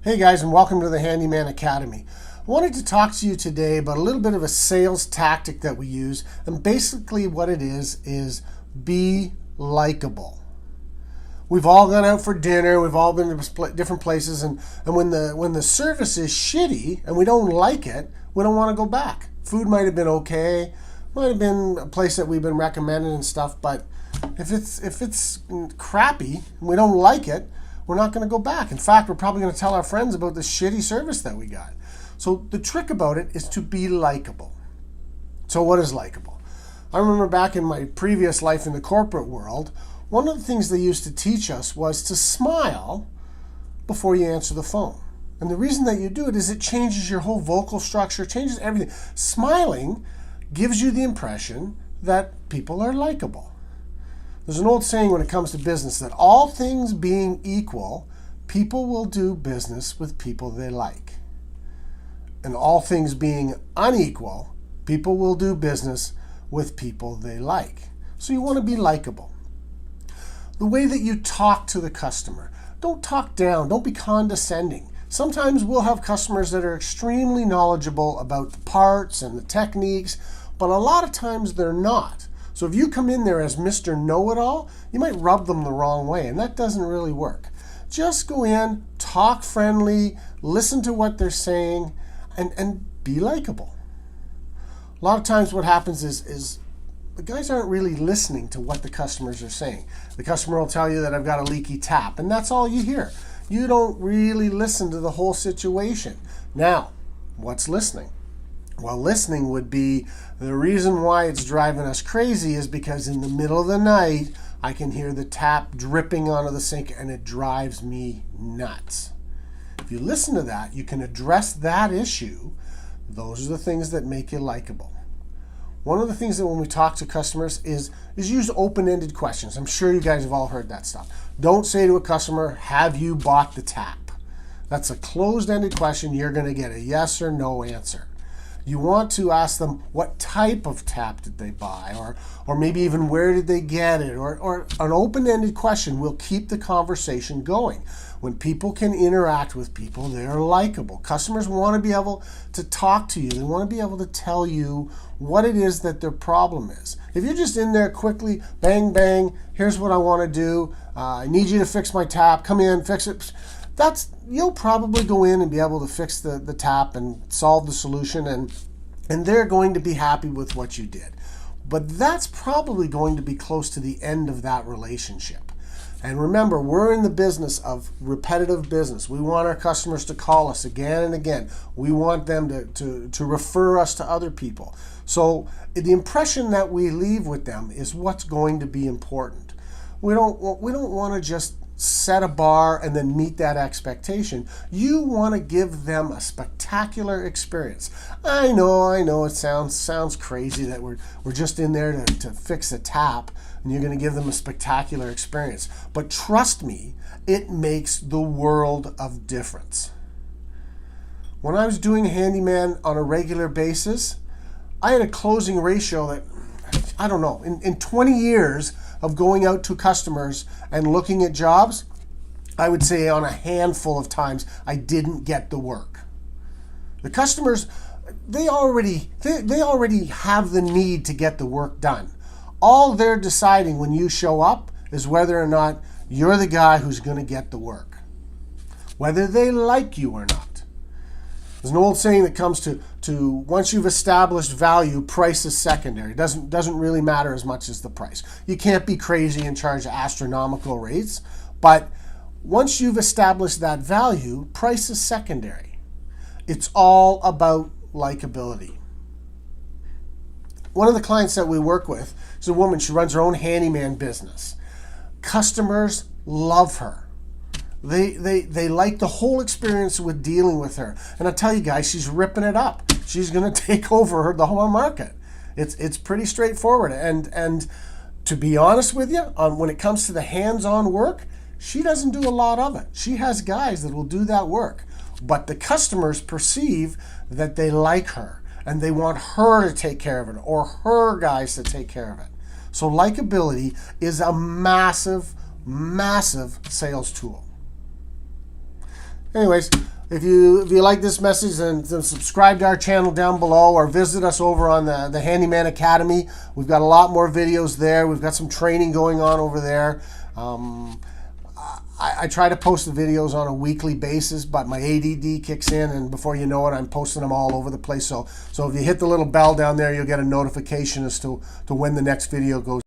Hey guys, and welcome to the Handyman Academy. I wanted to talk to you today about a little bit of a sales tactic that we use, and basically what it is be likable. We've all gone out for dinner, we've all been to different places, and when the service is shitty and we don't like it, we don't want to go back. Food might have been okay, might have been a place that we've been recommended and stuff, but if it's crappy and we don't like it, we're not going to go back. In fact, we're probably going to tell our friends about the shitty service that we got. So the trick about it is to be likable. So what is likable? I remember back in my previous life in the corporate world, one of the things they used to teach us was to smile before you answer the phone. And the reason that you do it is it changes your whole vocal structure, changes everything. Smiling gives you the impression that people are likable. There's an old saying when it comes to business that all things being equal, people will do business with people they like. And all things being unequal, people will do business with people they like. So you want to be likable. The way that you talk to the customer, don't talk down, don't be condescending. Sometimes we'll have customers that are extremely knowledgeable about the parts and the techniques, but a lot of times they're not. So if you come in there as Mr. Know-It-All, you might rub them the wrong way, and that doesn't really work. Just go in, talk friendly, listen to what they're saying, and be likable. A lot of times what happens is the guys aren't really listening to what the customers are saying. The customer will tell you that I've got a leaky tap, and that's all you hear. You don't really listen to the whole situation. Now, what's listening? Well, listening would be the reason why it's driving us crazy is because in the middle of the night, I can hear the tap dripping onto the sink and it drives me nuts. If you listen to that, you can address that issue. Those are the things that make you likable. One of the things that when we talk to customers is use open-ended questions. I'm sure you guys have all heard that stuff. Don't say to a customer, have you bought the tap? That's a closed-ended question. You're going to get a yes or no answer. You want to ask them what type of tap did they buy, or maybe even where did they get it, or an open-ended question will keep the conversation going. When people can interact with people, they're likable. Customers want to be able to talk to you. They want to be able to tell you what it is that their problem is. If you're just in there quickly, bang, bang, here's what I want to do. I need you to fix my tap. Come in, fix it. You'll probably go in and be able to fix the tap and solve the solution, and they're going to be happy with what you did. But that's probably going to be close to the end of that relationship. And remember, we're in the business of repetitive business. We want our customers to call us again and again. We want them to refer us to other people. So the impression that we leave with them is what's going to be important. We don't want to just set a bar and then meet that expectation. You want to give them a spectacular experience. I know it sounds crazy that we're just in there to fix a tap and you're going to give them a spectacular experience. But trust me, it makes the world of difference. When I was doing Handyman on a regular basis, I had a closing ratio that, I don't know, in 20 years of going out to customers and looking at jobs, I would say on a handful of times I didn't get the work. The customers, they already have the need to get the work done. All they're deciding when you show up is whether or not you're the guy who's going to get the work, whether they like you or not. There's an old saying that comes to once you've established value, price is secondary. It doesn't really matter as much as the price. You can't be crazy and charge astronomical rates, but once you've established that value, price is secondary. It's all about likability. One of the clients that we work with is a woman. She runs her own handyman business. Customers love her. They like the whole experience with dealing with her. And I tell you guys, she's ripping it up. She's going to take over the whole market. It's pretty straightforward. And to be honest with you, when it comes to the hands-on work, she doesn't do a lot of it. She has guys that will do that work. But the customers perceive that they like her and they want her to take care of it or her guys to take care of it. So likability is a massive, massive sales tool. Anyways, If you like this message, then subscribe to our channel down below, or visit us over on the Handyman Academy. We've got a lot more videos there. We've got some training going on over there. I try to post the videos on a weekly basis, but my ADD kicks in, and before you know it, I'm posting them all over the place. So if you hit the little bell down there, you'll get a notification as to when the next video goes.